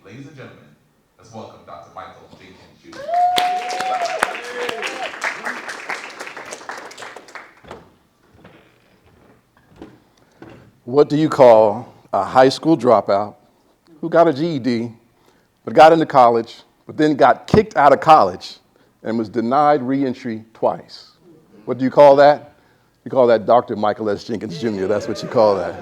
Ladies and gentlemen, let's welcome Dr. Michael Jenkins Jr. What do you call a high school dropout who got a GED, but got into college, but then got kicked out of college and was denied reentry twice? What do you call that? You call that Dr. Michael S. Jenkins Jr. That's what you call that.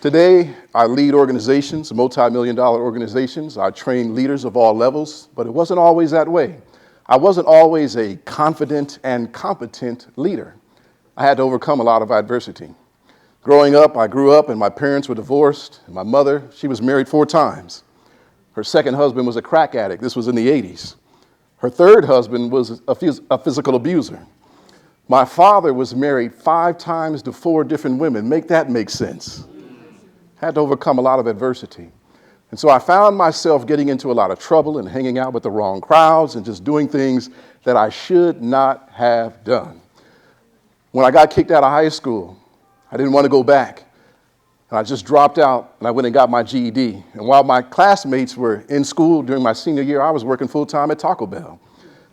Today, I lead organizations, multi-million-dollar organizations. I train leaders of all levels, but it wasn't always that way. I wasn't always a confident and competent leader. I had to overcome a lot of adversity. Growing up, I grew up and my parents were divorced. And my mother, she was married 4 times. Her second husband was a crack addict. This was in the 80s. Her third husband was a physical abuser. My father was married 5 times to 4 different women. Make that make sense. Had to overcome a lot of adversity. And so I found myself getting into a lot of trouble and hanging out with the wrong crowds and just doing things that I should not have done. When I got kicked out of high school, I didn't want to go back. And I just dropped out and I went and got my GED. And while my classmates were in school during my senior year, I was working full-time at Taco Bell.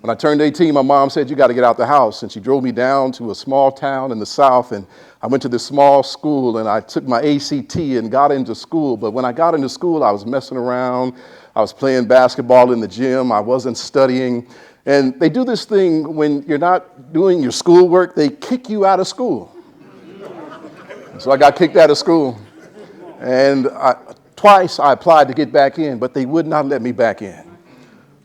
When I turned 18, my mom said, "You got to get out the house." And she drove me down to a small town in the South. And I went to this small school and I took my ACT and got into school. But when I got into school, I was messing around. I was playing basketball in the gym. I wasn't studying. And they do this thing when you're not doing your schoolwork, they kick you out of school. So I got kicked out of school. And twice I applied to get back in, but they would not let me back in.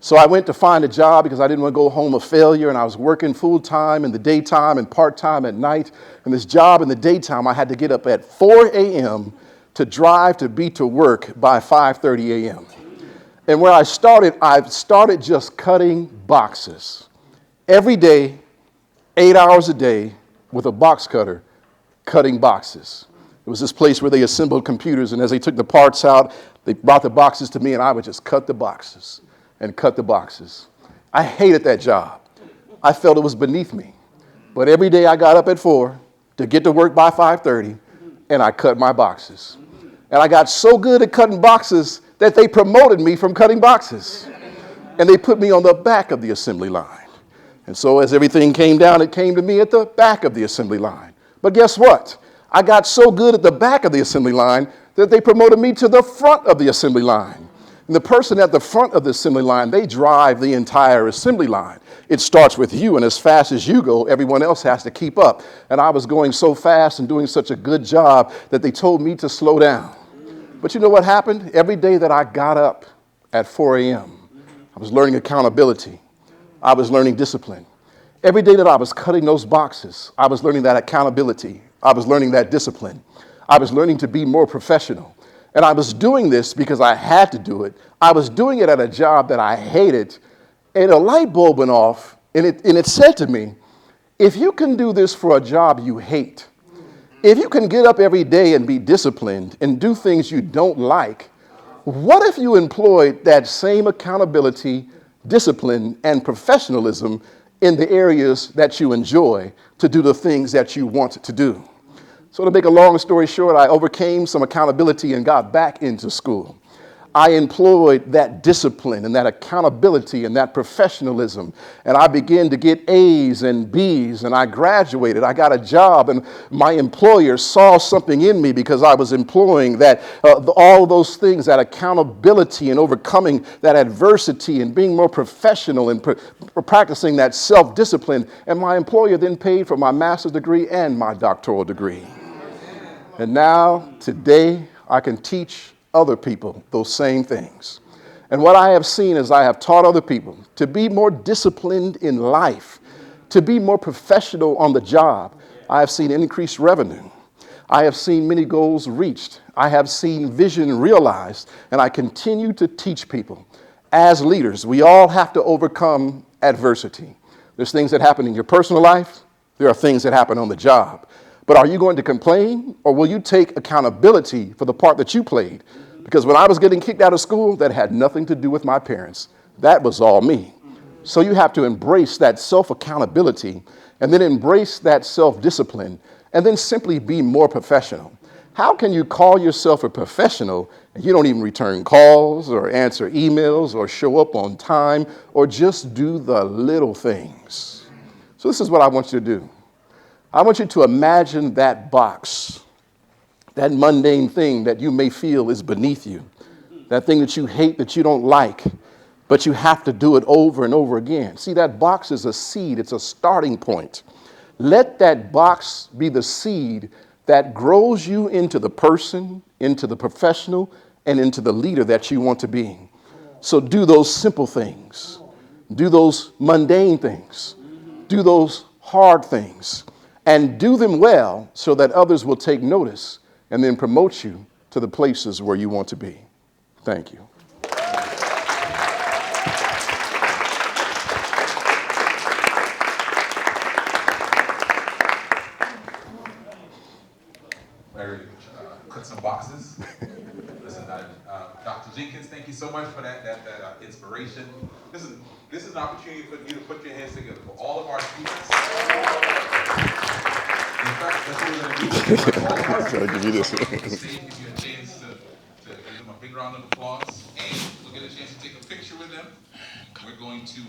So I went to find a job because I didn't want to go home a failure, and I was working full-time in the daytime and part-time at night. And this job in the daytime, I had to get up at 4 a.m. to drive to be to work by 5:30 a.m. And where I started just cutting boxes. Every day, 8 hours a day, with a box cutter, cutting boxes. It was this place where they assembled computers, and as they took the parts out, they brought the boxes to me, and I would just cut the boxes and cut the boxes. I hated that job. I felt it was beneath me. But every day I got up at 4 to get to work by 5:30, and I cut my boxes. And I got so good at cutting boxes that they promoted me from cutting boxes. And they put me on the back of the assembly line. And so as everything came down, it came to me at the back of the assembly line. But guess what? I got so good at the back of the assembly line that they promoted me to the front of the assembly line. And the person at the front of the assembly line, they drive the entire assembly line. It starts with you, and as fast as you go, everyone else has to keep up. And I was going so fast and doing such a good job that they told me to slow down. But you know what happened? Every day that I got up at 4 a.m., I was learning accountability. I was learning discipline. Every day that I was cutting those boxes, I was learning that accountability. I was learning that discipline. I was learning to be more professional. And I was doing this because I had to do it. I was doing it at a job that I hated. And a light bulb went off, and it said to me, if you can do this for a job you hate, if you can get up every day and be disciplined and do things you don't like, what if you employed that same accountability, discipline, and professionalism in the areas that you enjoy to do the things that you want to do? So to make a long story short, I overcame some accountability and got back into school. I employed that discipline and that accountability and that professionalism, and I began to get A's and B's, and I graduated. I got a job, and my employer saw something in me because I was employing that all those things, that accountability and overcoming that adversity and being more professional and practicing that self-discipline. And my employer then paid for my master's degree and my doctoral degree. And now, today, I can teach other people those same things. And what I have seen is I have taught other people to be more disciplined in life, to be more professional on the job. I have seen increased revenue. I have seen many goals reached. I have seen vision realized, and I continue to teach people. As leaders, we all have to overcome adversity. There's things that happen in your personal life. There are things that happen on the job. But are you going to complain, or will you take accountability for the part that you played? Because when I was getting kicked out of school, that had nothing to do with my parents. That was all me. So you have to embrace that self-accountability, and then embrace that self-discipline, and then simply be more professional. How can you call yourself a professional You don't even return calls or answer emails or show up on time or just do the little things. So this is what I want you to do. I want you to imagine that box, that mundane thing that you may feel is beneath you, that thing that you hate, that you don't like, but you have to do it over and over again. See, that box is a seed. It's a starting point. Let that box be the seed that grows you into the person, into the professional, and into the leader that you want to be. So do those simple things. Do those mundane things. Do those hard things. And do them well so that others will take notice and then promote you to the places where you want to be. Thank you. Larry, cut some boxes. Listen, Dr. Jenkins, thank you so much for that inspiration. This is an opportunity for you to put your hands together for all of our students. In fact, that's what we're going to do. All of our Gotta give you this. students, give you a chance to give them a big round of applause, and we'll get a chance to take a picture with them. We're going to